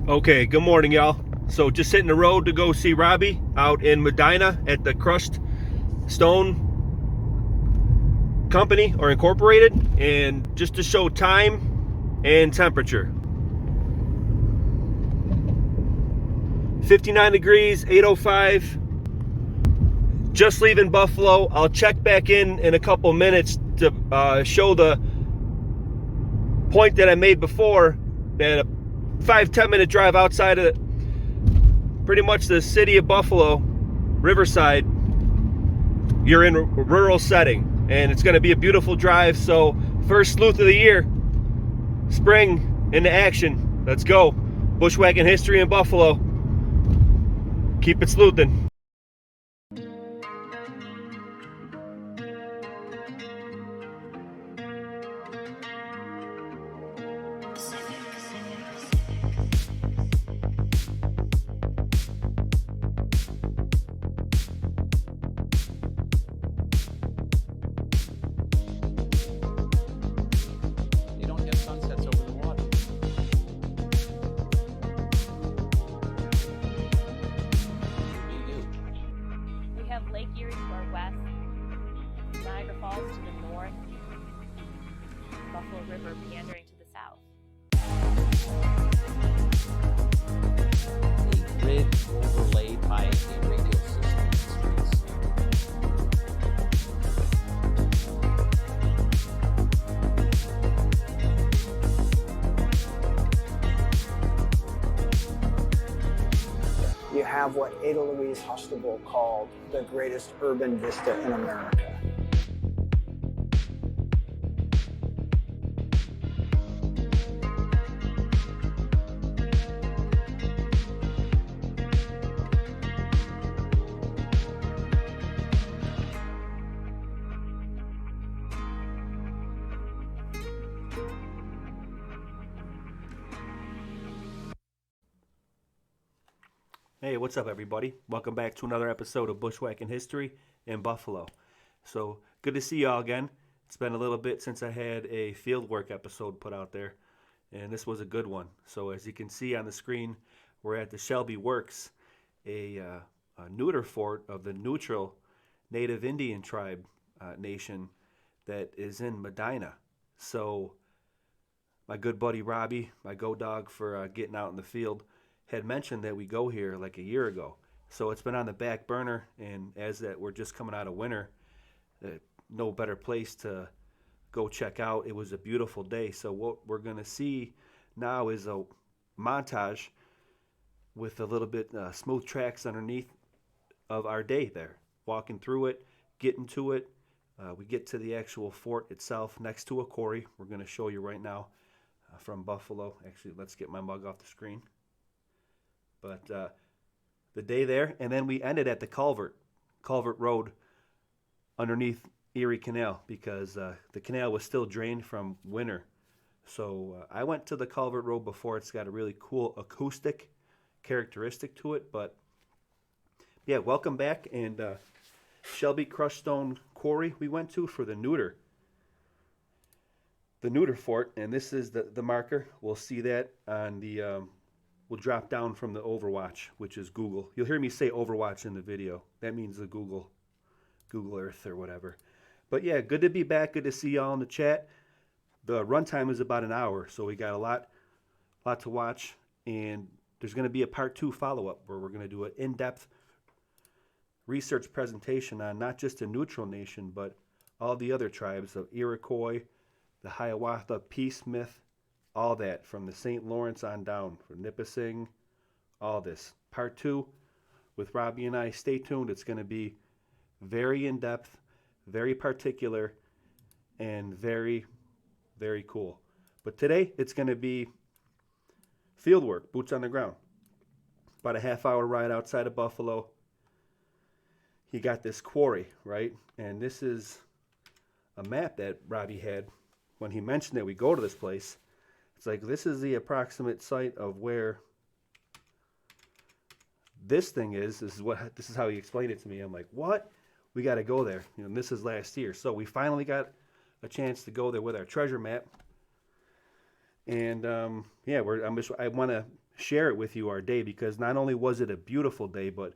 Okay, good morning, y'all. So just hitting the road to go see Robbie out in Medina at the Crushed Stone Company or Incorporated, and just to show time and temperature. 59 degrees, 8:05. Just leaving Buffalo. I'll check back in a couple minutes to show the point that I made before, that a 5-10 minute drive outside of pretty much the city of Buffalo, Riverside, you're in a rural setting, and it's going to be a beautiful drive. So first sleuth of the year, spring into action. Let's go. Bushwhacking history in Buffalo. Keep it sleuthing. Lake Erie to our west, Niagara Falls to the north, Buffalo River meandering to the south. A grid overlaid by a radio system in the streets. You have what Ada Louise Huxtable called the greatest urban vista in America. Hey, what's up, everybody? Welcome back to another episode of Bushwhacking History in Buffalo. So, good to see y'all again. It's been a little bit since I had a Fieldwork episode put out there, and this was a good one. So, as you can see on the screen, we're at the Shelby Works, a Neuter fort of the neutral Native Indian tribe nation that is in Medina. So, my good buddy Robbie, my go dog for getting out in the field, had mentioned that we go here like a year ago. So it's been on the back burner, and as that we're just coming out of winter, no better place to go check out. It was a beautiful day. So what we're going to see now is a montage with a little bit smooth tracks underneath of our day there. Walking through it, getting to it. We get to the actual fort itself next to a quarry. We're going to show you right now from Buffalo. Actually, let's get my mug off the screen. But the day there, and then we ended at the Culvert Road underneath Erie Canal, because the canal was still drained from winter. So I went to the Culvert Road before. It's got a really cool acoustic characteristic to it. But yeah, welcome back. And Shelby Crushed Stone Quarry we went to for the Neuter fort, and this is the marker. We'll see that on the we'll drop down from the Overwatch, which is Google. You'll hear me say Overwatch in the video. That means the Google Earth or whatever. But yeah, good to be back. Good to see y'all in the chat. The runtime is about an hour, so we got a lot to watch. And there's going to be a part 2 follow-up where we're going to do an in-depth research presentation on not just the neutral nation, but all the other tribes of Iroquois, the Hiawatha Peace Myth, all that from the St. Lawrence on down, from Nipissing, all this. Part 2 with Robbie and I. Stay tuned. It's going to be very in-depth, very particular, and very, very cool. But today, it's going to be fieldwork, boots on the ground. About a half-hour ride outside of Buffalo. He got this quarry, right? And this is a map that Robbie had when he mentioned that we go to this place. It's like, this is the approximate site of where this thing is. This is how he explained it to me. I'm like, what? We got to go there. And this is last year. So we finally got a chance to go there with our treasure map. And yeah, I want to share it with you our day, because not only was it a beautiful day, but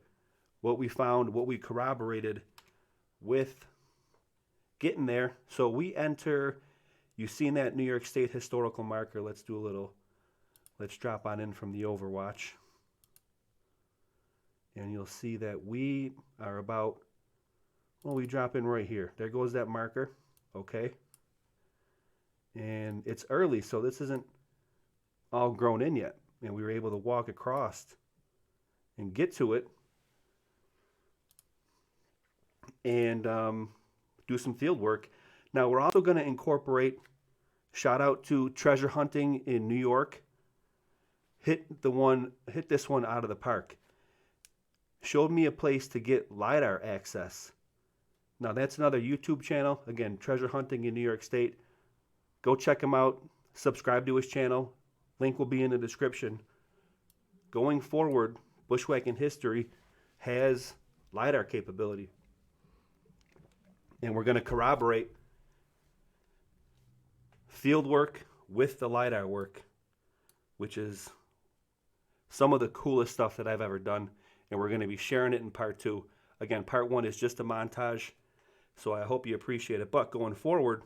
what we found, what we corroborated with getting there. So we enter, you've seen that New York State historical marker. Let's drop on in from the Overwatch. And you'll see that we are about, well, we drop in right here. There goes that marker, okay? And it's early, so this isn't all grown in yet. And we were able to walk across and get to it and do some field work. Now, we're also going to incorporate, shout out to treasure hunting in New York. Hit this one out of the park. Showed me a place to get LiDAR access. Now, that's another YouTube channel. Again, treasure hunting in New York State. Go check him out. Subscribe to his channel. Link will be in the description. Going forward, Bushwhacking History has LiDAR capability. And we're going to corroborate field work with the LiDAR work, which is some of the coolest stuff that I've ever done. And we're going to be sharing it in part 2. Again, part 1 is just a montage, so I hope you appreciate it. But going forward,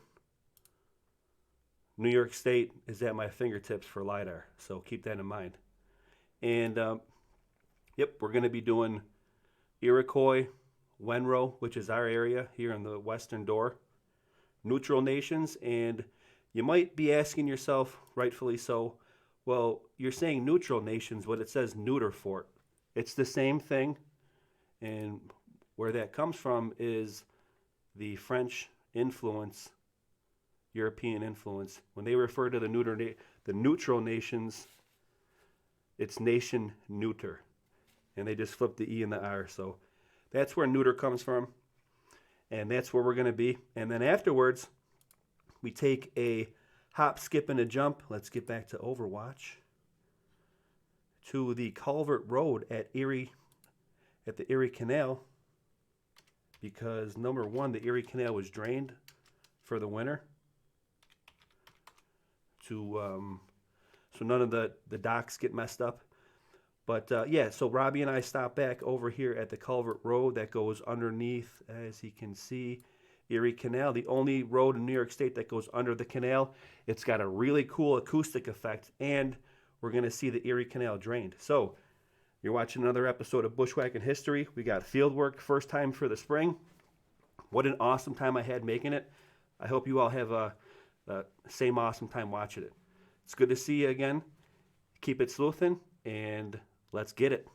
New York State is at my fingertips for LiDAR, so keep that in mind. And, yep, we're going to be doing Iroquois, Wenro, which is our area here in the Western Door, neutral nations. And you might be asking yourself, rightfully so, well, you're saying neutral nations, but it says Neuter fort. It's the same thing, and where that comes from is the French influence, European influence. When they refer to the neutral nations, it's nation neuter, and they just flip the E and the R. So that's where neuter comes from, and that's where we're going to be. And then afterwards, we take a hop, skip, and a jump. Let's get back to Overwatch. To the Culvert Road at the Erie Canal, because number one, the Erie Canal was drained for the winter, so none of the docks get messed up. But yeah, so Robbie and I stopped back over here at the Culvert Road that goes underneath, as you can see, Erie Canal, the only road in New York State that goes under the canal. It's got a really cool acoustic effect, and we're going to see the Erie Canal drained. So you're watching another episode of Bushwhacking History. We got field work, first time for the spring. What an awesome time I had making it. I hope you all have the same awesome time watching it. It's good to see you again. Keep it sleuthing, and let's get it.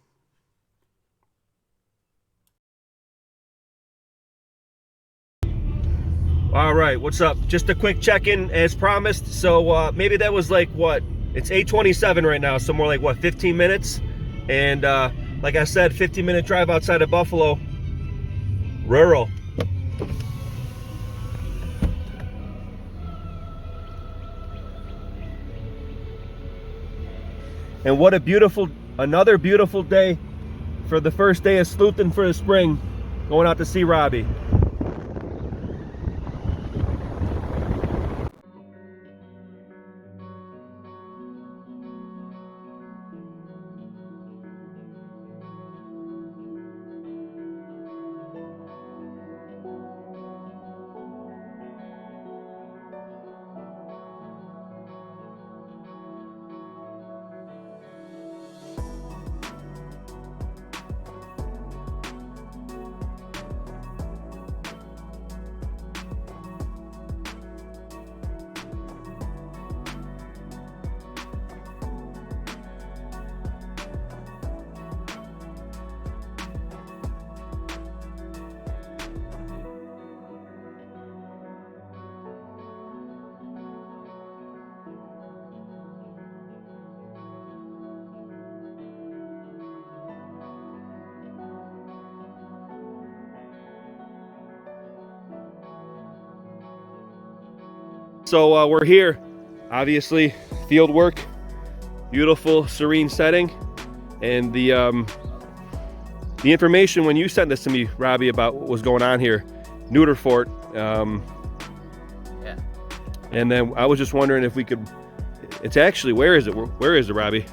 All right, what's up? Just a quick check-in as promised. So maybe that was like what? It's 8:27 right now, so more like what, 15 minutes? And like I said, 15-minute drive outside of Buffalo. Rural. And what a beautiful, another beautiful day for the first day of sleuthing for the spring. Going out to see Robbie. So we're here, obviously, field work, beautiful, serene setting, and the information when you sent this to me, Robbie, about what was going on here, Neuter fort. Yeah. And then I was just wondering if we could. It's actually, where is it? Where is it, Robbie?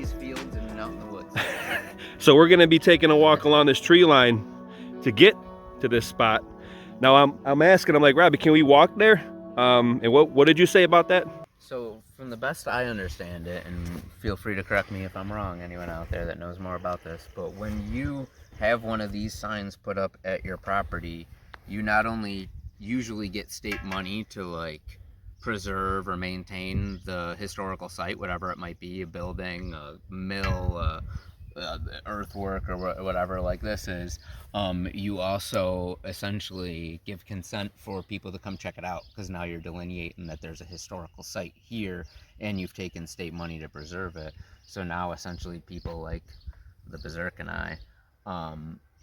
these fields and out in the woods. So we're gonna be taking a walk along this tree line to get to this spot. Now I'm asking, I'm like, Robbie, can we walk there? And what did you say about that? So from the best I understand it, and feel free to correct me if I'm wrong, anyone out there that knows more about this, but when you have one of these signs put up at your property, you not only usually get state money to like preserve or maintain the historical site, whatever it might be, a building, a mill, earthwork, or whatever like this is, you also essentially give consent for people to come check it out, because now you're delineating that there's a historical site here and you've taken state money to preserve it. So now essentially people like the Berserking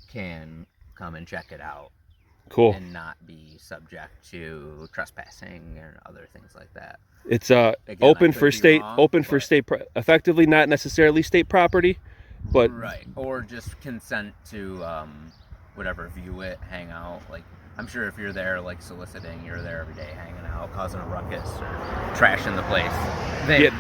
can come and check it out. Cool. And not be subject to trespassing or other things like that. It's Again, open I could for be state, wrong, effectively not necessarily state property, but right, or just consent to whatever, view it, hang out. Like, I'm sure if you're there like soliciting, you're there every day hanging out, causing a ruckus or trashing the place,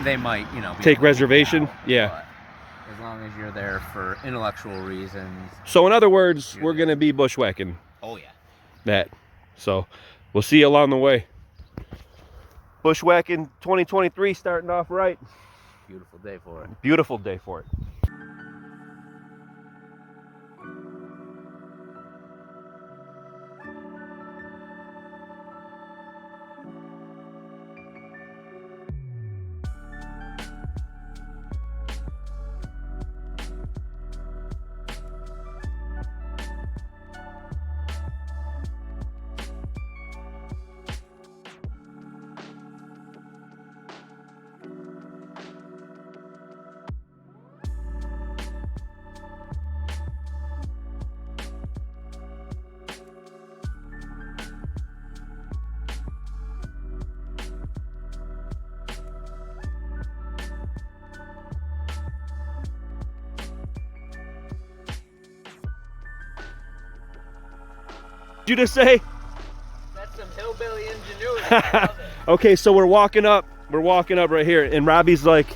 they might, you know, be take able to reservation. hang out, Yeah. but as long as you're there for intellectual reasons. So in other words, we're gonna be bushwhacking Oh yeah. that. So we'll see you along the way. Bushwhacking 2023 starting off right. Beautiful day for it. Beautiful day for it. You just say? That's some hillbilly ingenuity. I love it. Okay, so we're walking up right here, and Robbie's like,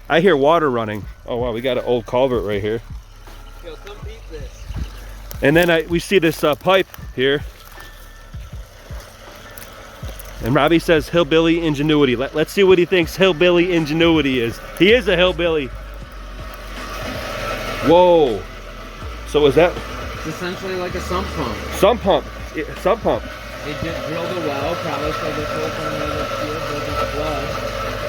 I hear water running. Oh wow, we got an old culvert right here. Yo, come beat this. And then we see this pipe here, and Robbie says hillbilly ingenuity. Let's see what he thinks hillbilly ingenuity is. He is a hillbilly. Whoa. So is that It's essentially like a sump pump. sump pump? Sump pump. They just drilled a well, probably so this whole front of the field doesn't flood,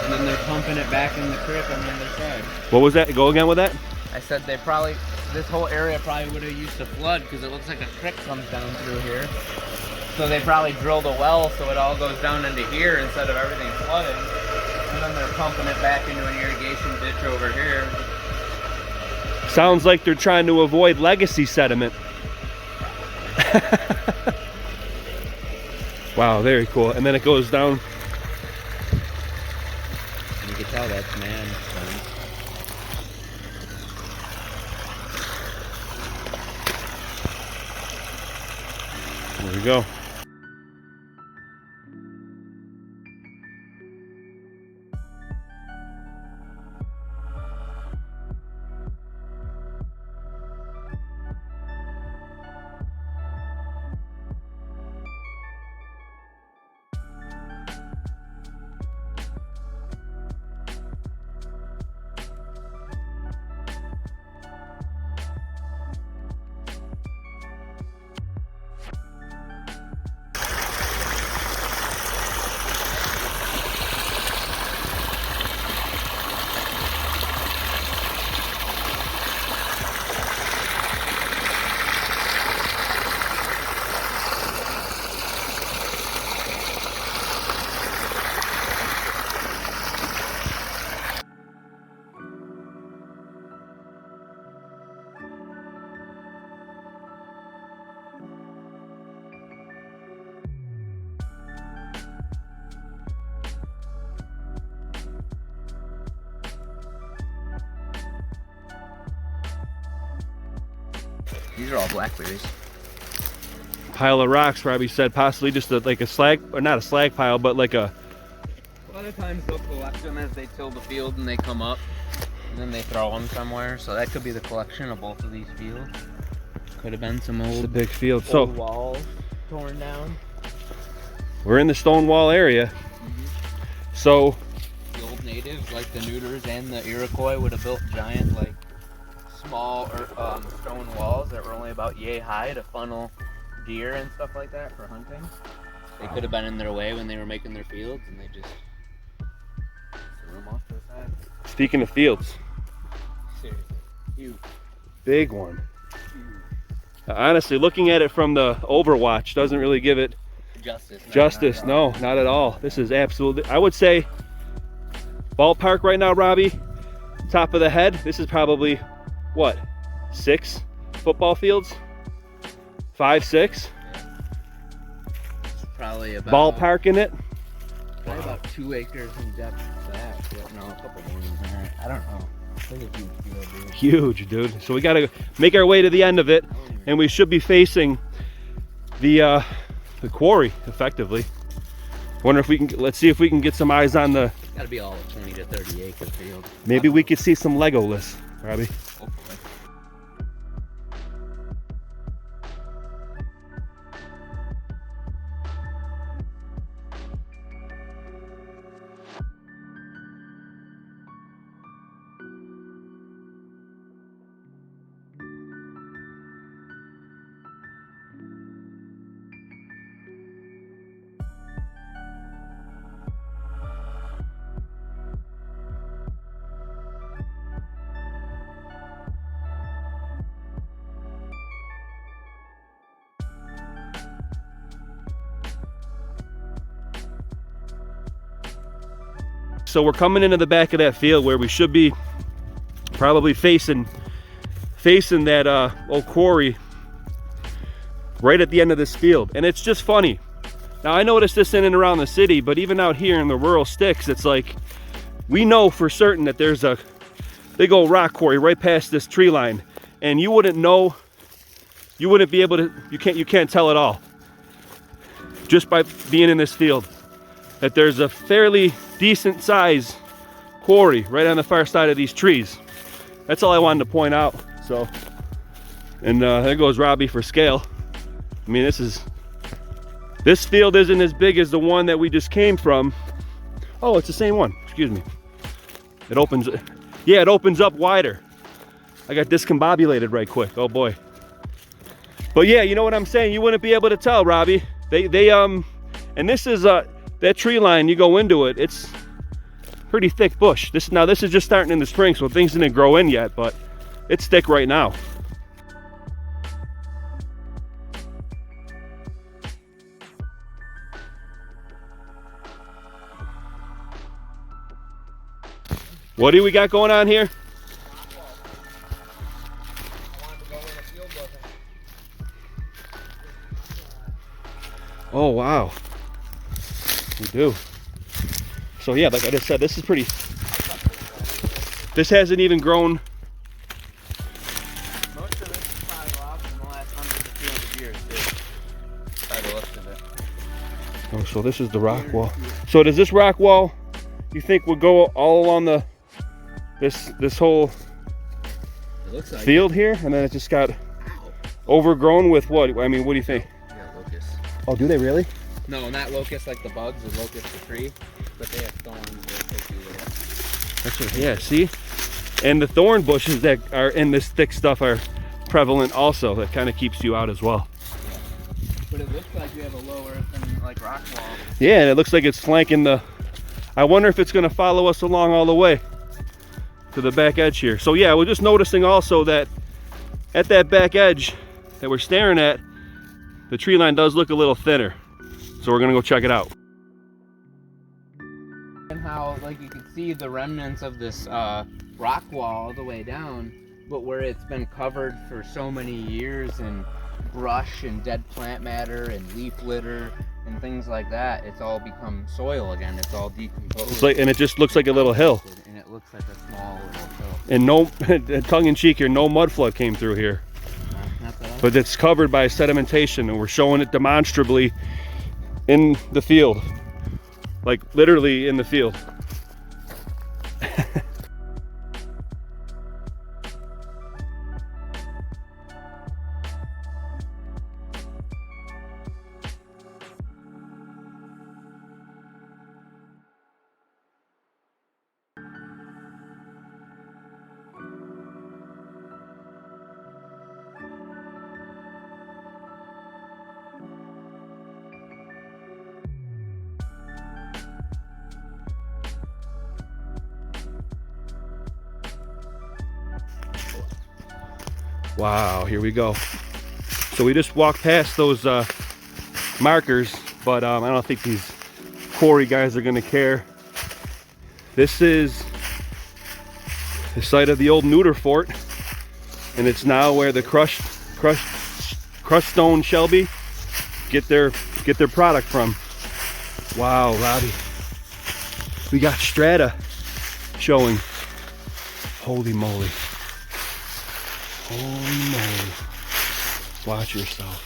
and then they're pumping it back in the creek on the other side. What was that? Go again with that? I said this whole area probably would have used to flood because it looks like a creek comes down through here. So they probably drilled a well so it all goes down into here instead of everything flooding. And then they're pumping it back into an irrigation ditch over here. Sounds like they're trying to avoid legacy sediment. Wow, very cool. And then it goes down. And you can tell that's man. There we go. These are all blackberries. Pile of rocks, Robbie said, possibly just like a slag, or not a slag pile, but like a... A lot of times they'll collect them as they till the field and they come up. and then they throw them somewhere. So that could be the collection of both of these fields. Could have been some It's a old, big field. old So walls torn down. we're in the Stonewall area. So The old natives, like the Neuters and the Iroquois, would have built giant, like, small stone walls that were only about yay high to funnel deer and stuff like that for hunting. They could have been in their way when they were making their fields, and they just threw them off to the side. speaking of fields, Seriously, huge. big one. Honestly, looking at it from the Overwatch doesn't really give it Justice. No, not at all. This is absolutely, I would say, ballpark right now, Robbie, top of the head, this is probably, what, 6 football fields? 5, 6? It's probably about Ballpark in it? Probably about 2 acres in depth. That, no, a couple more than that. I don't know. I think it's huge field, dude. Huge, dude. So we gotta make our way to the end of it, and we should be facing the quarry, effectively. Wonder if we can, let's see if we can get some eyes on the, Gotta be all a 20 to 30 acre field. maybe we could see some Legolas, Robbie. Hopefully. So we're coming into the back of that field where we should be probably facing that old quarry right at the end of this field. And it's just funny. Now I noticed this in and around the city, but even out here in the rural sticks, it's like we know for certain that there's a big old rock quarry right past this tree line, and you wouldn't know, you wouldn't be able to, you can't tell at all just by being in this field that there's a fairly decent size quarry right on the far side of these trees. That's all I wanted to point out. So, and there goes Robbie for scale. I mean, this field isn't as big as the one that we just came from. Oh, it's the same one, excuse me. It opens, yeah, it opens up wider. I got discombobulated right quick, oh boy. But yeah, you know what I'm saying? You wouldn't be able to tell, Robbie. And this is, that tree line, you go into it, it's pretty thick bush. This is just starting in the spring, so things didn't grow in yet, but it's thick right now. What do we got going on here? Oh wow, we do. So yeah, like I just said, this is pretty, this hasn't even grown. Most of this is probably off in the last 100 to 200 years, too. By the looks of it. Oh, so this is the rock wall. So does this rock wall, you think, would go all along this whole It looks like field here, and then it just got overgrown with what? I mean, what do you think? Yeah, locusts. Oh, do they really? No, not locusts like the bugs, or locust the tree, but they have thorns that take you with it. That's what, yeah, see? And the thorn bushes that are in this thick stuff are prevalent also. That kind of keeps you out as well. But it looks like you have a low earth and like rock wall. Yeah, and it looks like it's flanking the, I wonder if it's going to follow us along all the way to the back edge here. So yeah, we're just noticing also that at that back edge that we're staring at, the tree line does look a little thinner. So we're gonna go check it out. And how, like, you can see the remnants of this rock wall all the way down, but where it's been covered for so many years in brush and dead plant matter and leaf litter and things like that, it's all become soil again. It's all decomposed. It's like, and it just looks like a little hill. And it looks like a small little hill. And no, tongue in cheek here, no mud flood came through here. Not that But it's covered by sedimentation, and we're showing it demonstrably in the field. Like literally in the field. Wow, here we go. So we just walked past those markers, but I don't think these quarry guys are gonna care. This is the site of the old Neuter fort, and it's now where the crushed stone Shelby get their product from. Wow, Robbie. We got strata showing. Holy moly. Holy moly. Watch yourself.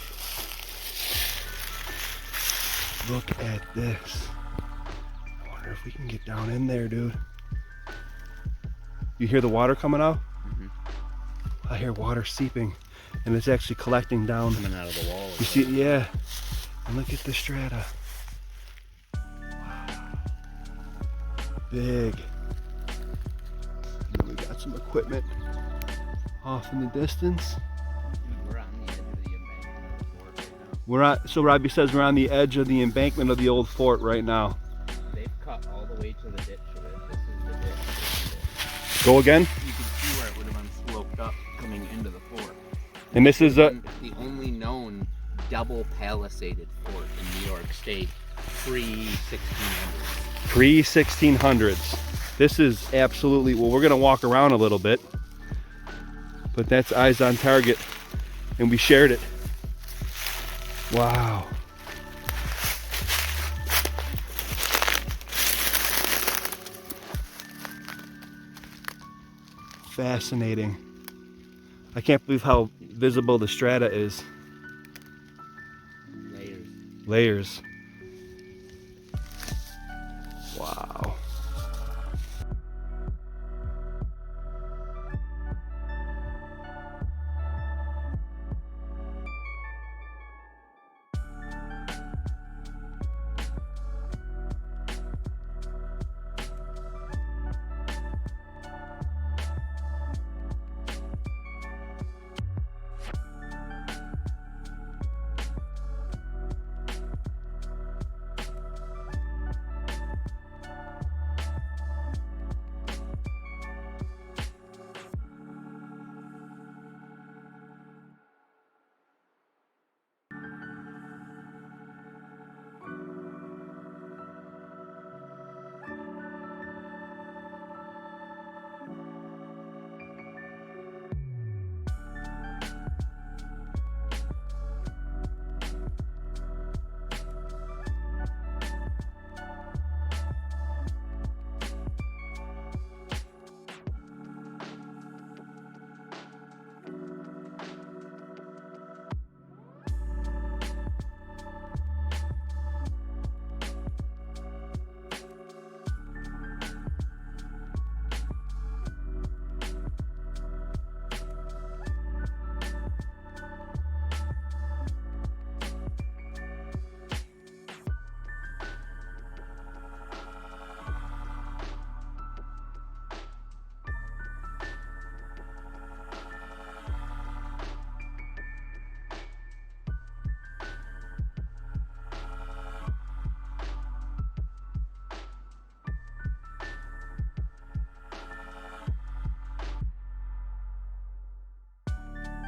Look at this. I wonder if we can get down in there, dude. You hear the water coming out? I hear water seeping, and it's actually collecting down. Coming out of the wall. You see, yeah. And look at the strata. Wow. Big. And we got some equipment off in the distance. We're on the edge of the embankment of the fort right now. So Robbie says we're on the edge of the embankment of the old fort right now. They've cut all the way to the ditch of it. This is the ditch. Go again? You can see where it would have been sloped up coming into the fort. And this is the only known double palisaded fort in New York State pre-1600s. Pre-1600s. This is absolutely, well, we're gonna walk around a little bit, but that's eyes on target, and we shared it. Wow. Fascinating. I can't believe how visible the strata is. Layers. Wow.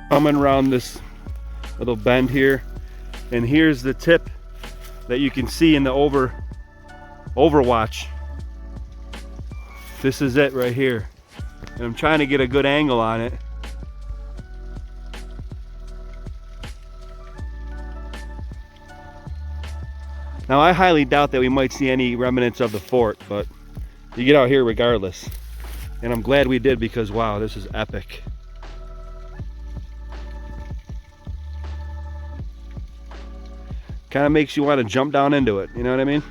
Coming around this little bend here, and here's the tip that you can see in the overwatch. This is it right here, and I'm trying to get a good angle on it. Now I highly doubt that we might see any remnants of the fort, but you get out here regardless, and I'm glad we did, because wow, this is epic. Kind of makes you want to jump down into it, you know what I mean?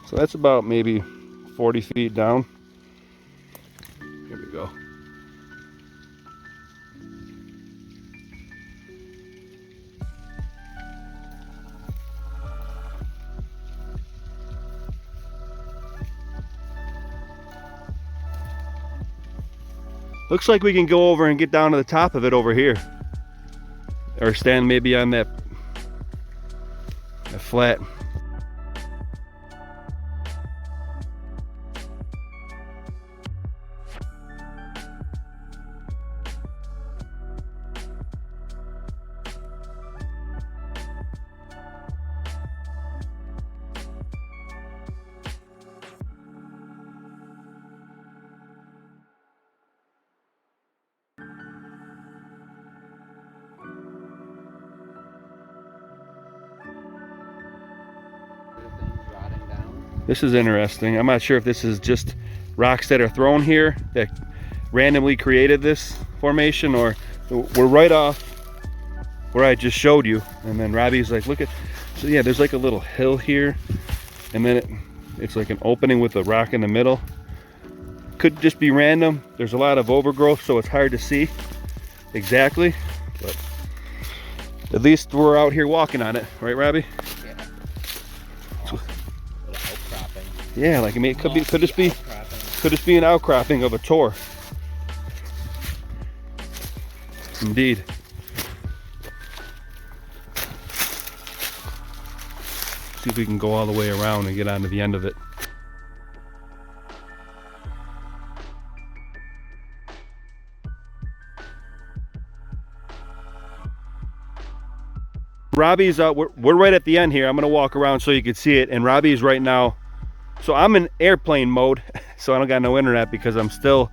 So that's about maybe 40 feet down. Here we go. Looks like we can go over and get down to the top of it over here. Or stand maybe on that flat. This is interesting. I'm not sure if this is just rocks that are thrown here that randomly created this formation, or we're right off where I just showed you. And then Robbie's like, look at, so yeah, there's like a little hill here, and then it's like an opening with a rock in the middle. Could just be random. There's a lot of overgrowth, so it's hard to see exactly, but at least we're out here walking on it, right, Robbie? Yeah, like I mean, could just be an outcropping of a tor. Indeed. See if we can go all the way around and get onto the end of it. Robbie's we're right at the end here. I'm gonna walk around so you can see it, and Robbie's right now. So I'm in airplane mode, so I don't got no internet because I'm still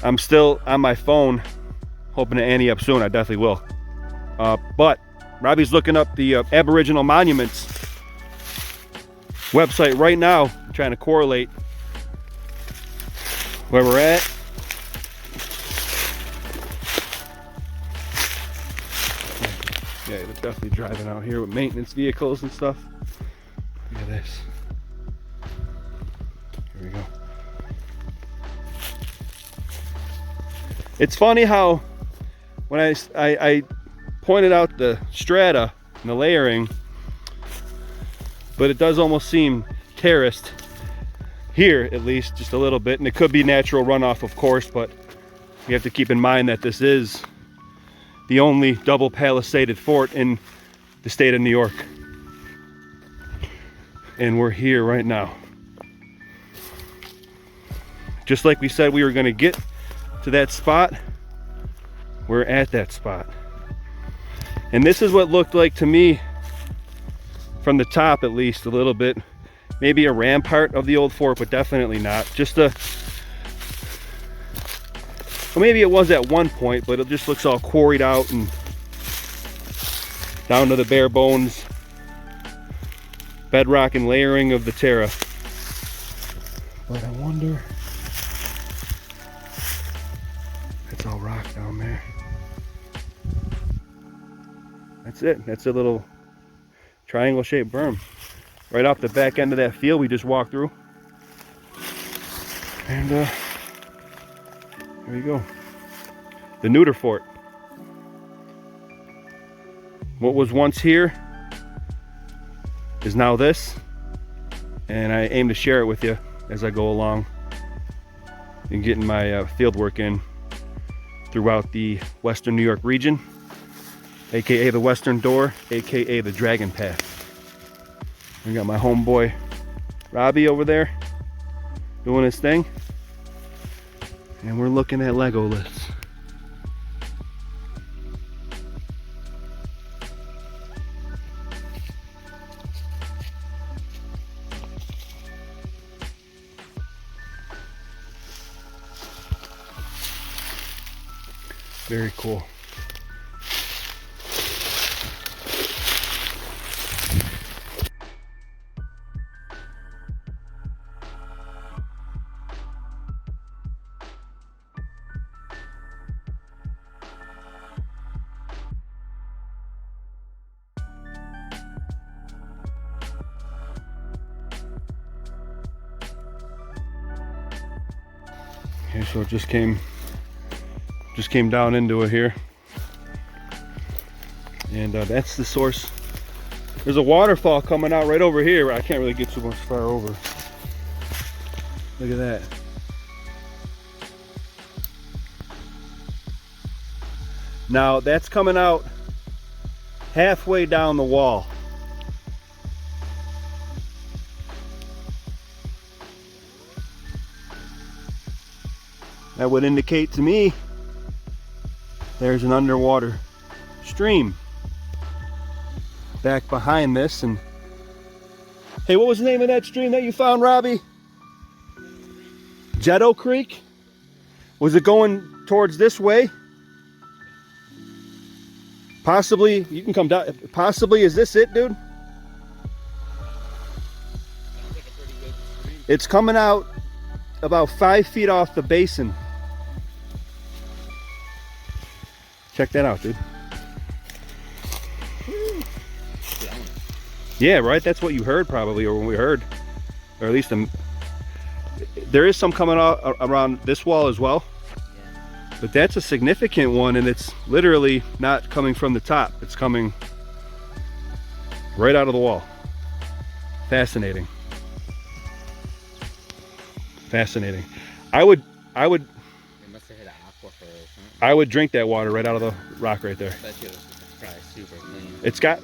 on my phone, hoping to ante up soon. I definitely will. But Robbie's looking up the Aboriginal Monuments website right now, trying to correlate where we're at. Yeah, they're definitely driving out here with maintenance vehicles and stuff. Look at this. Here we go. It's funny how when I pointed out the strata and the layering, but it does almost seem terraced here, at least just a little bit, and it could be natural runoff, of course, but you have to keep in mind that this is the only double palisaded fort in the state of New York, and we're here right now. Just like we said we were going to get to that spot, we're at that spot. And this is what looked like to me from the top, at least a little bit, maybe a rampart of the old fort, but definitely not. Just a, well, maybe it was at one point, but it just looks all quarried out and down to the bare bones bedrock and layering of the terra. But I wonder, it's all rock down there. That's it. That's a little triangle shaped berm right off the back end of that field we just walked through. And there you go, the Neuter fort. What was once here is now this, and I aim to share it with you as I go along and getting my field work in throughout the Western New York region, aka the Western Door, aka the Dragon Path. We got my homeboy Robbie over there doing his thing, and we're looking at Lego lists. Very cool. Okay, so it just came down into it here, and that's the source. There's a waterfall coming out right over here. I can't really get too much far over. Look at that. Now that's coming out halfway down the wall. that would indicate to me there's an underwater stream back behind this. And hey, what was the name of that stream that you found, Robbie? Jetto Creek? Was it going towards this way? Possibly, you can come down. Possibly, is this it, dude? It's coming out about 5 feet off the basin. Check that out, dude. Yeah, right? That's what you heard probably, or when we heard. Or at least there is some coming out around this wall as well. Yeah. But that's a significant one, and it's literally not coming from the top. It's coming right out of the wall. Fascinating. Fascinating. I would It must have hit an aquifer or something. I would drink that water right out of the rock right there. I bet you it was probably super clean. It's got,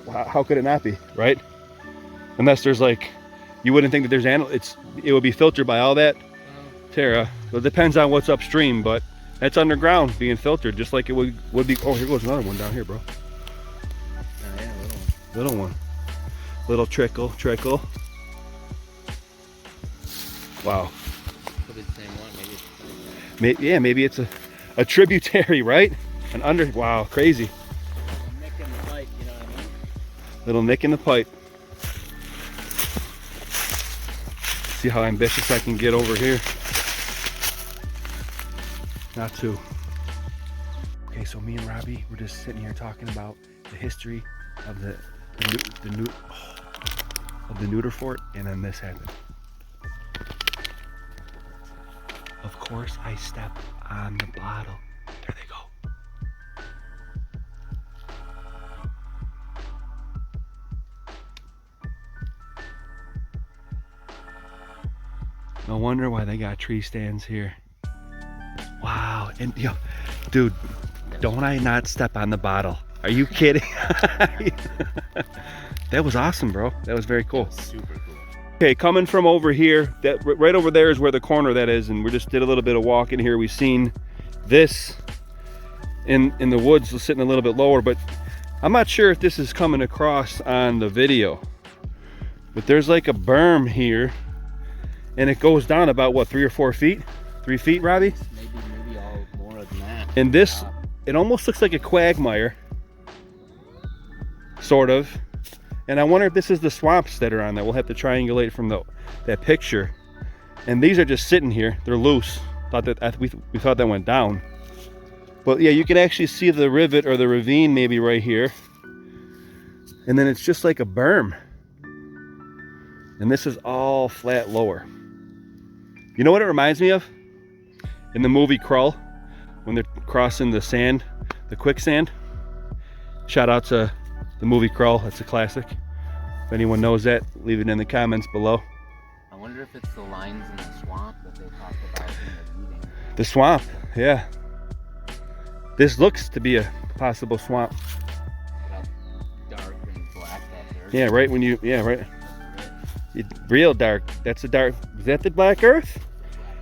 how could it not be, right? Unless there's like, you wouldn't think that there's it would be filtered by all that Terra. Well, it depends on what's upstream, but that's underground being filtered, just like it would be. Oh, here goes another one down here, bro. Oh, yeah, Little one. Little trickle. Wow. Could be the same one, maybe it's the same one. Yeah, maybe it's a tributary, right? Wow, crazy. Nick in the pipe, you know what I mean? Little nick in the pipe. See how ambitious I can get over here. Not too. Okay, so me and Robbie, we're just sitting here talking about the history of the Neuter fort, and then this happened. Of course, I step on the bottle. There they go. No wonder why they got tree stands here. Wow, and yo, dude, don't I not step on the bottle? Are you kidding? That was awesome, bro. That was very cool. Super cool. Okay, coming from over here, that right over there is where the corner that is, and we just did a little bit of walking here. We've seen this in the woods, sitting a little bit lower, but I'm not sure if this is coming across on the video. But there's like a berm here, and it goes down about what, 3 or 4 feet? 3 feet, Robbie? Maybe all more than that. And this, it almost looks like a quagmire, sort of. And I wonder if this is the swamps that are on there. We'll have to triangulate from that picture. And these are just sitting here. They're loose. We thought that went down. But yeah, you can actually see the rivet or the ravine maybe right here. And then it's just like a berm. And this is all flat lower. You know what it reminds me of? In the movie Krull, when they're crossing the sand, the quicksand. Shout out to the movie Krull, that's a classic. If anyone knows that, leave it in the comments below. I wonder if it's the lines in the swamp that they talked about in the meeting. The swamp, yeah. This looks to be a possible swamp. That dark and black, that dirt. Yeah, right when you, yeah, right. Real dark. That's the dark, is that the Black Earth?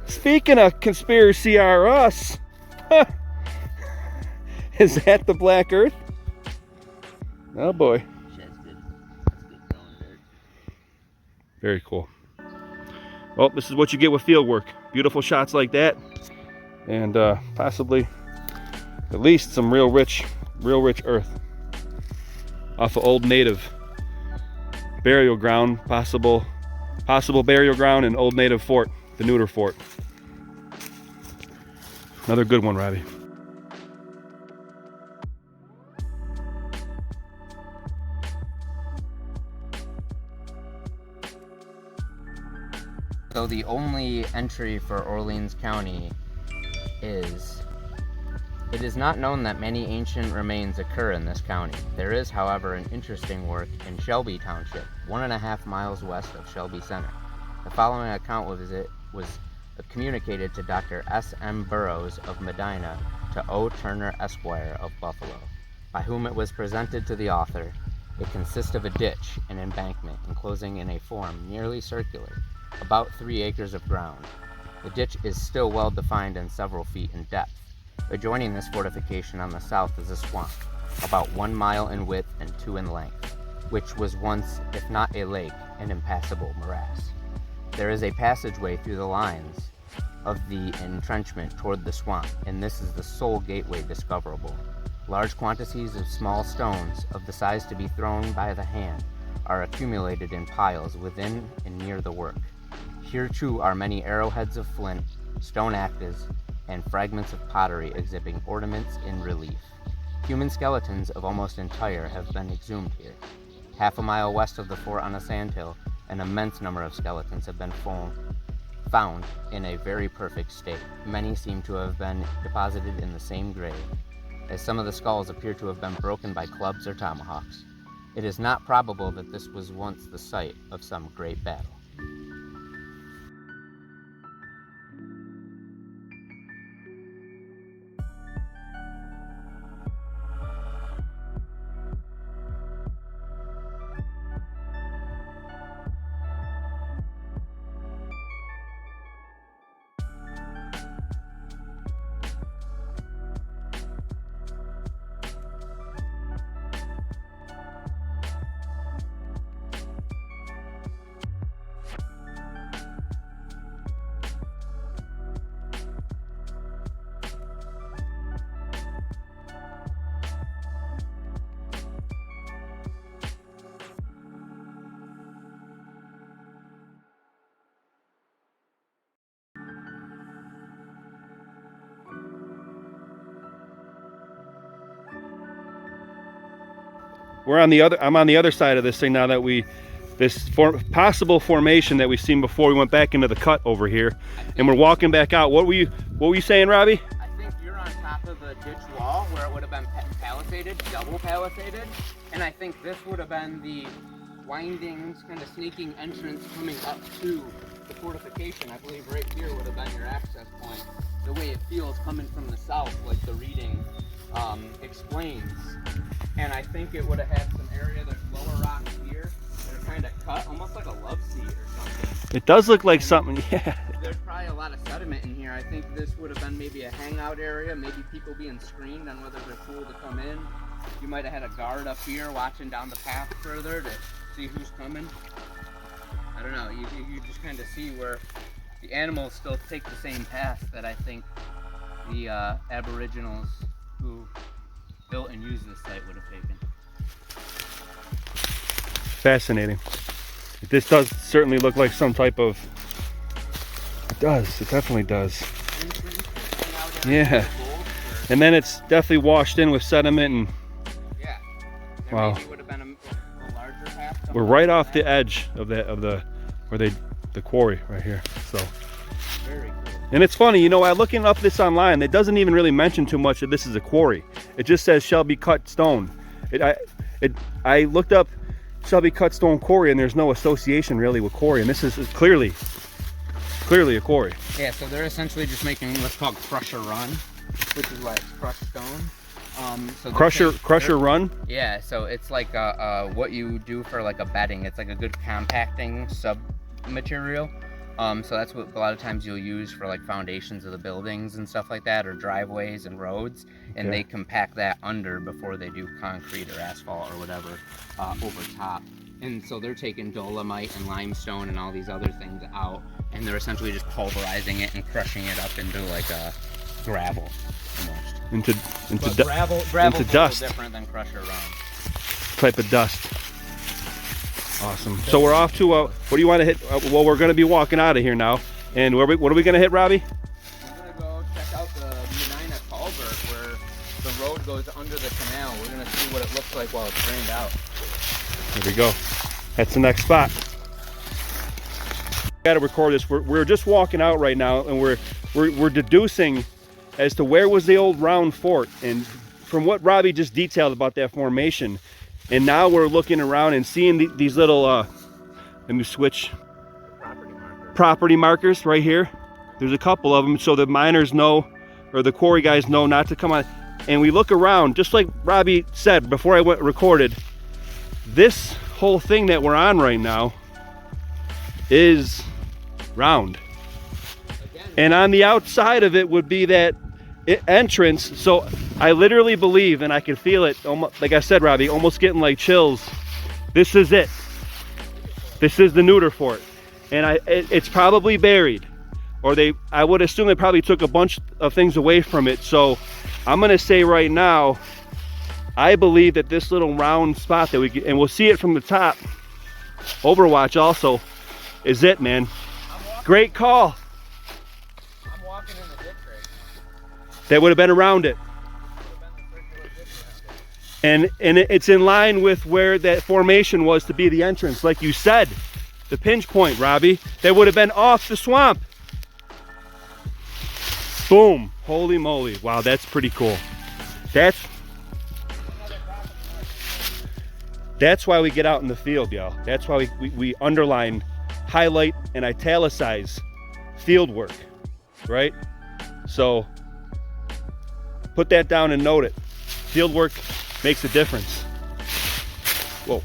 Speaking of conspiracy are us. Is that the Black Earth? Oh boy. That's good. That's good growing dirt. Very cool. Well, this is what you get with field work. Beautiful shots like that. And possibly at least some real rich earth. Off of old native burial ground, possible burial ground and old native fort, the Neuter fort. Another good one, Robbie. So the only entry for Orleans County is, it is not known that many ancient remains occur in this county. There is, however, an interesting work in Shelby Township, 1.5 miles west of Shelby Center. The following account was communicated to Dr. S.M. Burroughs of Medina to O. Turner Esquire of Buffalo, by whom it was presented to the author. It consists of a ditch, an embankment, enclosing in a form nearly circular, about 3 acres of ground. The ditch is still well defined and several feet in depth. Adjoining this fortification on the south is a swamp, about 1 mile in width and 2 in length, which was once, if not a lake, an impassable morass. There is a passageway through the lines of the entrenchment toward the swamp, and this is the sole gateway discoverable. Large quantities of small stones, of the size to be thrown by the hand, are accumulated in piles within and near the work. Here too are many arrowheads of flint, stone axes, and fragments of pottery exhibiting ornaments in relief. Human skeletons of almost entire have been exhumed here. Half a mile west of the fort on a sandhill, an immense number of skeletons have been found in a very perfect state. Many seem to have been deposited in the same grave, as some of the skulls appear to have been broken by clubs or tomahawks. It is not probable that this was once the site of some great battle. I'm on the other side of this thing now that possible formation that we've seen before. We went back into the cut over here, and we're walking back out. What were you saying, Robbie? I think you're on top of the ditch wall where it would have been palisaded, double palisaded, and I think this would have been the winding, kind of sneaking entrance coming up to the fortification. I believe right here would have been your access point. The way it feels coming from the south, like the reading explains. And I think it would have had some area, there's lower rocks here that are kind of cut, almost like a love seat or something. It does look like something, yeah. There's probably a lot of sediment in here. I think this would have been maybe a hangout area, maybe people being screened on whether they're cool to come in. You might have had a guard up here watching down the path further to see who's coming. I don't know, you just kind of see where the animals still take the same path that I think the Aboriginals who built and used this site would have taken. Fascinating. This does certainly look like some type of... It definitely does. Yeah. And then it's definitely washed in with sediment and... Yeah. Wow. Maybe would have been a larger path. We're right off the edge of the quarry right here. So very cool. And it's funny, you know, I looking up this online, it doesn't even really mention too much that this is a quarry. It just says shall be cut stone. I looked up shall be cut stone quarry, and there's no association really with quarry, and this is clearly a quarry. Yeah, so they're essentially just making what's called crusher run, which is why it's crushed stone. So crusher run? Yeah, so it's like what you do for like a bedding. It's like a good compacting sub material. So that's what a lot of times you'll use for like foundations of the buildings and stuff like that, or driveways and roads, and they compact that under before they do concrete or asphalt or whatever over top. And so they're taking dolomite and limestone and all these other things out, and they're essentially just pulverizing it and crushing it up into like a gravel almost. Into gravel's dust. Different than crusher run. Type of dust. Awesome. So we're off to what do you want to hit? Well, we're going to be walking out of here now. And what are we going to hit, Robbie? We're going to go check out the Medina culvert where the road goes under the canal. We're going to see what it looks like while it's drained out. Here we go. That's the next spot. Got to record this. We're just walking out right now, and we're deducing as to where was the old round fort, and from what Robbie just detailed about that formation. And now we're looking around and seeing these little, let me switch, property markers right here. There's a couple of them, so the miners know, or the quarry guys know not to come on. And we look around, just like Robbie said before I recorded, this whole thing that we're on right now is round. And on the outside of it would be that entrance. So I literally believe, and I can feel it, almost, like I said, Robbie, almost getting like chills. This is it. This is the Neuter fort. And it's probably buried. Or I would assume they probably took a bunch of things away from it. So I'm gonna say right now, I believe that this little round spot that we get, and we'll see it from the top, Overwatch also, is it, man. Great call. I'm walking in the ditch right now. That would have been around it. And it's in line with where that formation was to be the entrance, like you said, the pinch point, Robbie. That would have been off the swamp. Boom, holy moly. Wow, that's pretty cool. That's why we get out in the field, y'all. That's why we underline, highlight, and italicize field work, right? So put that down and note it. Field work makes a difference. Whoa.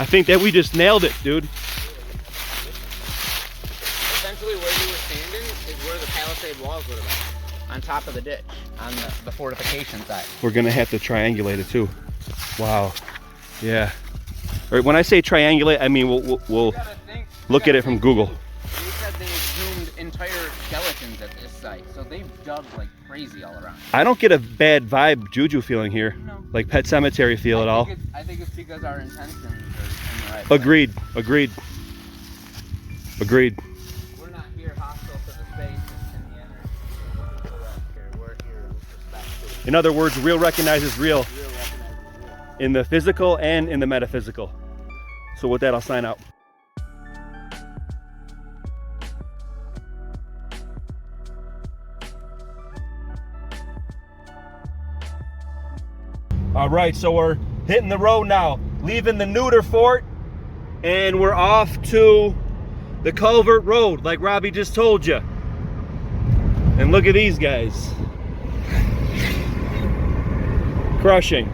I think that we just nailed it, dude. Essentially where you were standing is where the palisade walls would have been. On top of the ditch, on the fortification side. We're gonna have to triangulate it too. Wow. Yeah. Or when I say triangulate, I mean we'll look at it from Google. They said they exhumed entire skeletons at this site, so they've dug like crazy all around. I don't get a bad vibe, juju feeling here, No. like Pet Cemetery feel at all. I think it's because our intentions are in the right Agreed. Agreed. Agreed. We're not here hostile to the space and the energy. We're here with respect to In other words, real recognizes real in the physical and in the metaphysical. So with that, I'll sign out. All right, so we're hitting the road now, leaving the Neuter fort, and we're off to the Culvert Road, like Robbie just told you. And look at these guys. Crushing.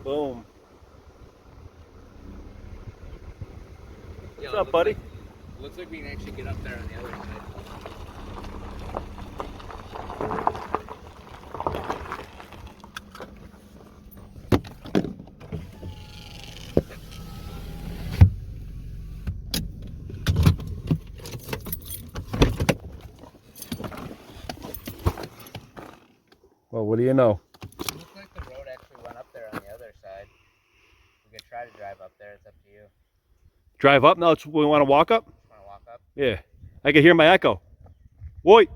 Boom. Yeah, What's up, buddy? Looks like we can actually get up there on the other side. Well, what do you know? It looks like the road actually went up there on the other side. We could try to drive up there. It's up to you. Drive up now? We want to walk up? Want to walk up? Yeah. I can hear my echo. Wait.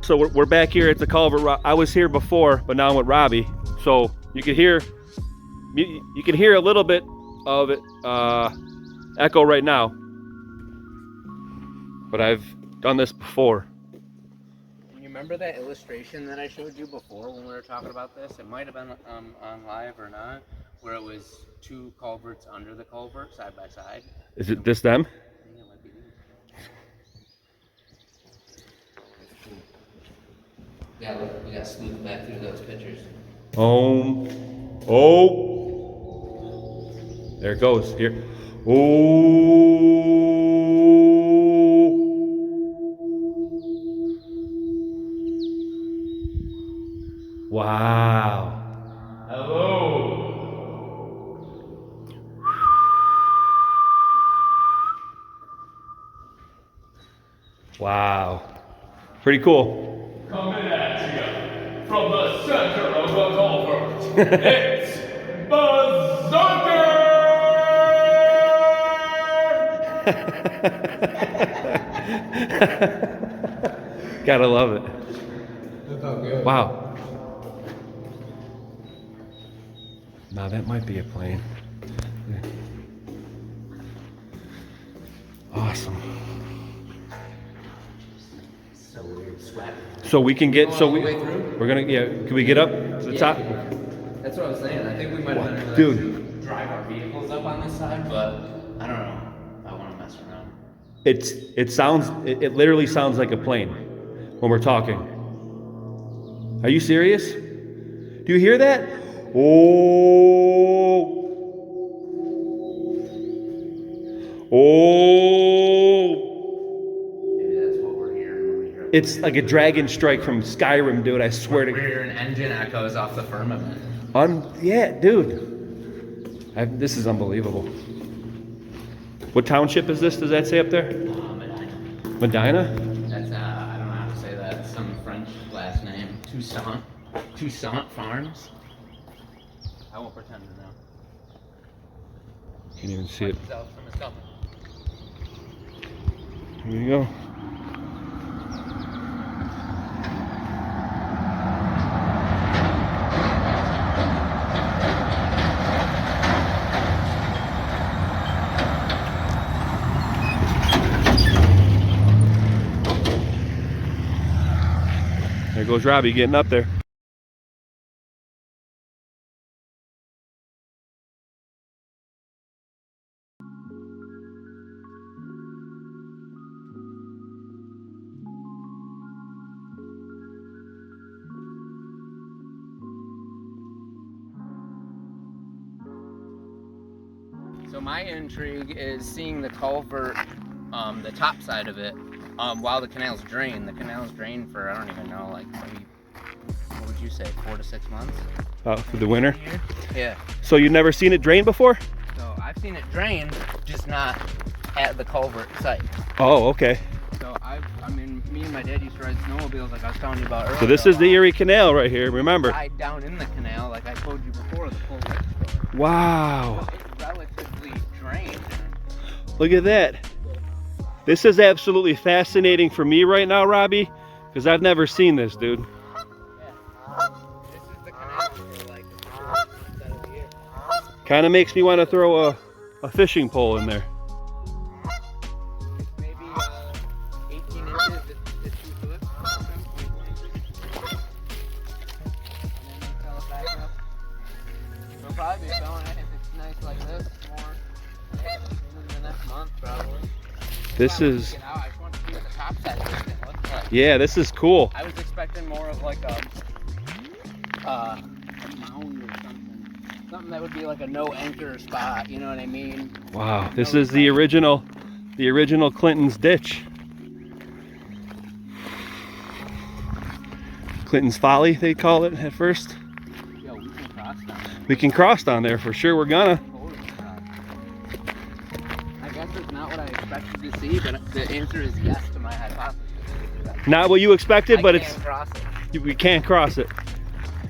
So we're back here at the culvert. I was here before, but now I'm with Robbie. So you can hear a little bit of it echo right now. But I've done this before. You remember that illustration that I showed you before when we were talking about this? It might have been on live or not, where it was two culverts under the culvert side by side. Is it this them? Yeah, it might be these. Yeah, look, we got snooped back through those pictures. Oh, there it goes. Here. Oh. Wow. Hello. Wow. Pretty cool. Coming at you from the center of the culvert, it's Berserking! Gotta love it. That felt good. Wow. Now that might be a plane. Yeah. Awesome. So weird, sweat. So we can get, All the way through? we're gonna, yeah, can we get up to the top? That's what I was saying. I think we might have been Dude. to drive our vehicles up on this side, but I don't know if I want to mess around. It literally sounds like a plane when we're talking. Are you serious? Do you hear that? Oh. Maybe that's what we're hearing when we hear it. It's like a dragon strike from Skyrim, dude. I swear to We're hearing engine echoes off the firmament. Yeah, dude. This is unbelievable. What township is this? Does that say up there? Medina. Medina? That's I Toussaint Farms. I won't pretend to know. Can't even see it. South from his company. Here you go. There goes Robbie getting up there. So my intrigue is seeing the culvert, the top side of it, while the canal's drained. The canal's drained for, I don't even know, like maybe, what would you say, 4 to 6 months? For the winter? Yeah. So you've never seen it drain before? So I've seen it drain, just not at the culvert site. Oh, okay. So I mean, me and my dad used to ride snowmobiles like I was telling you about earlier. So this is the Erie Canal right here, remember? Ride down in the canal, like I told you before, the full width story. Wow. So it's relatively drained. Look at that. This is absolutely fascinating for me right now, Robbie, because I've never seen this, dude. Yeah. This is the canal for like the months out of the year. Kind of makes me want to throw a fishing pole in there. It's maybe 18 inches, it's 2 foot, 24 inches. And then you fill it back up. It'll probably be filling it if it's nice like this more in the next month, probably. This is, I just wanted to see what the top side of this thing looks like. yeah, this is cool. I was expecting more of like a mound or something. Something that would be like a no anchor spot, you know what I mean? Wow, this is the original Clinton's ditch. Clinton's Folly, they call it at first. Yo, we can cross down there. We can cross down there for sure, we're gonna. Totally cross. I guess it's not what I expected to see, but the answer is yes to my hypothesis. Not what you expected, but I it's, can't cross it. we can't cross it.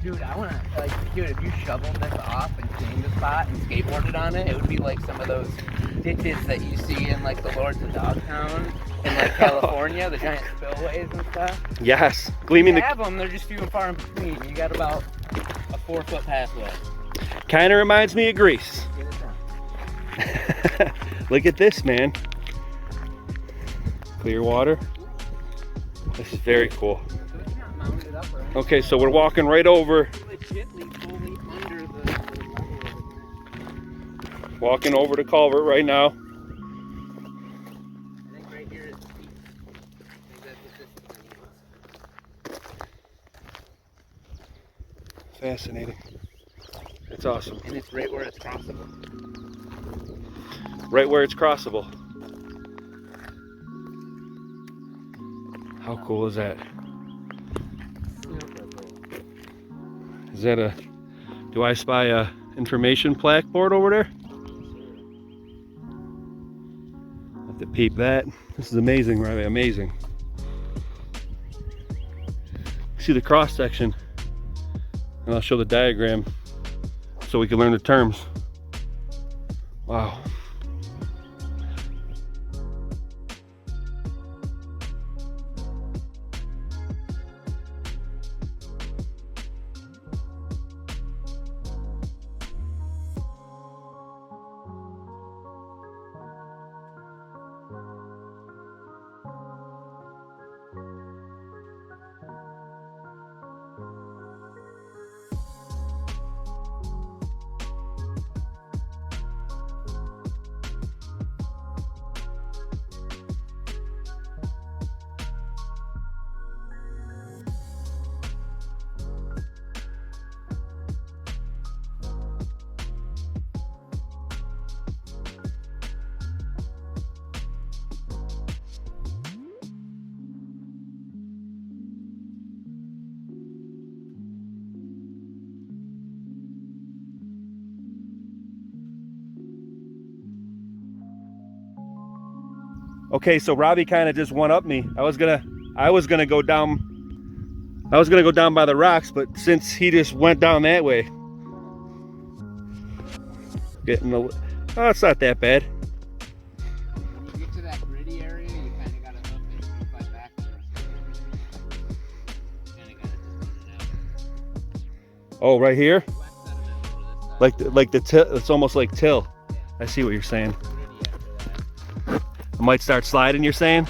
Dude, I wanna, like, dude, if you shoveled this off and cleaned the spot and skateboarded on it, it would be like some of those ditches that you see in like the Lords of Dogtown in like California, the giant spillways and stuff. Yes, gleaming You the, have them, they're just few and far in between. You got about a 4-foot pathway. kind of reminds me of Greece. Get it done. Look at this, man. Clear water. This is very cool. So it's not mounted up or anything. Okay, so we're walking right over, Legitly fully under the level of the canal. walking over the culvert right now. I think right here is the peak. I think that's what this is. Fascinating. It's awesome. And it's right where it's crossable. Right where it's crossable. How cool is that? Is that a, do I spy a information plaque board over there? Have to peep that. This is amazing, right? Amazing. See the cross section, and I'll show the diagram so we can learn the terms. Wow. Okay, so Robbie kind of just one-upped me. I was gonna go down I was gonna go down by the rocks, but since he just went down that way, getting a, oh, it's not that bad. When you get to that gritty area, you kind of gotta hook it and fight backwards. Kind of gotta just put it out. Oh, right here, Wet sediment over this side. like the till. It's almost like till. I see what you're saying. Gritty after that. I might start sliding. You're saying?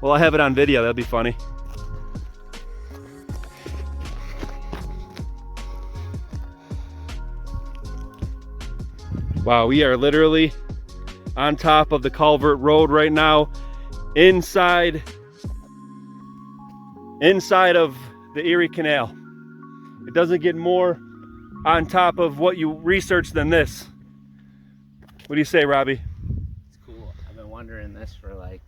Well, I'll have it on video. That'll be funny. Wow, we are literally on top of the culvert road right now, inside of the Erie Canal. It doesn't get more on top of what you researched than this. What do you say, Robbie? It's cool. I've been wondering this for like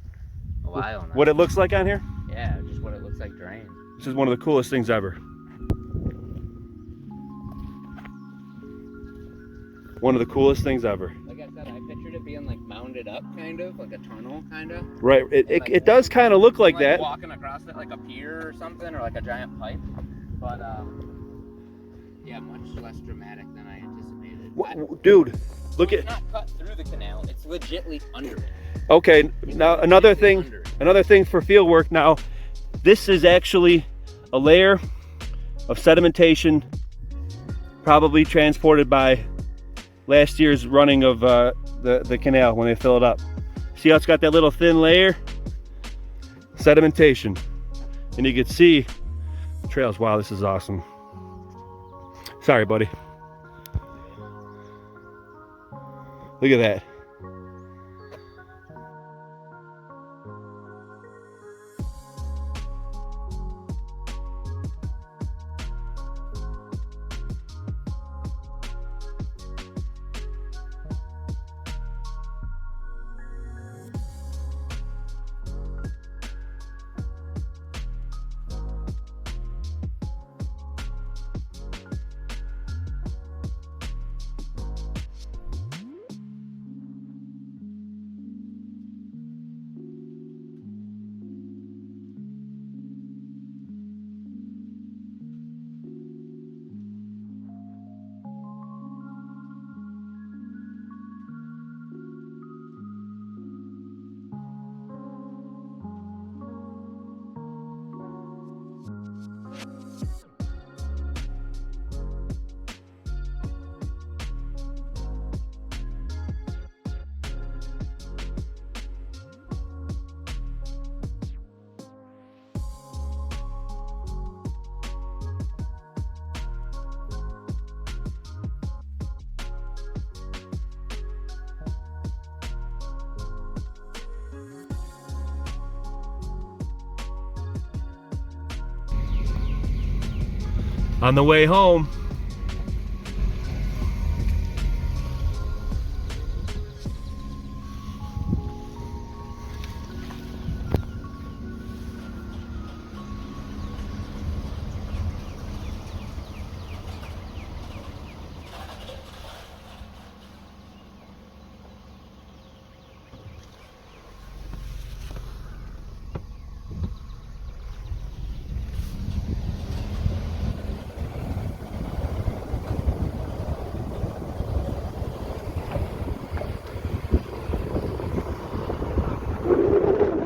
a while now. What it looks like on here? Yeah, just what it looks like drained. This is one of the coolest things ever. One of the coolest things ever. Like I said, I pictured it being like mounded up, kind of like a tunnel, kind of. Right, Like, it does kind of look like that. Walking across it like a pier or something, or like a giant pipe. But yeah, much less dramatic than I anticipated. Dude, look It's at. not cut through the canal. It's legitly under it. Okay, now another thing for field work. Now, this is actually a layer of sedimentation, probably transported by last year's running of the canal when they fill it up. See how it's got that little thin layer? Sedimentation. And you can see the trails. Wow, this is awesome. Sorry, buddy. Look at that. On the way home,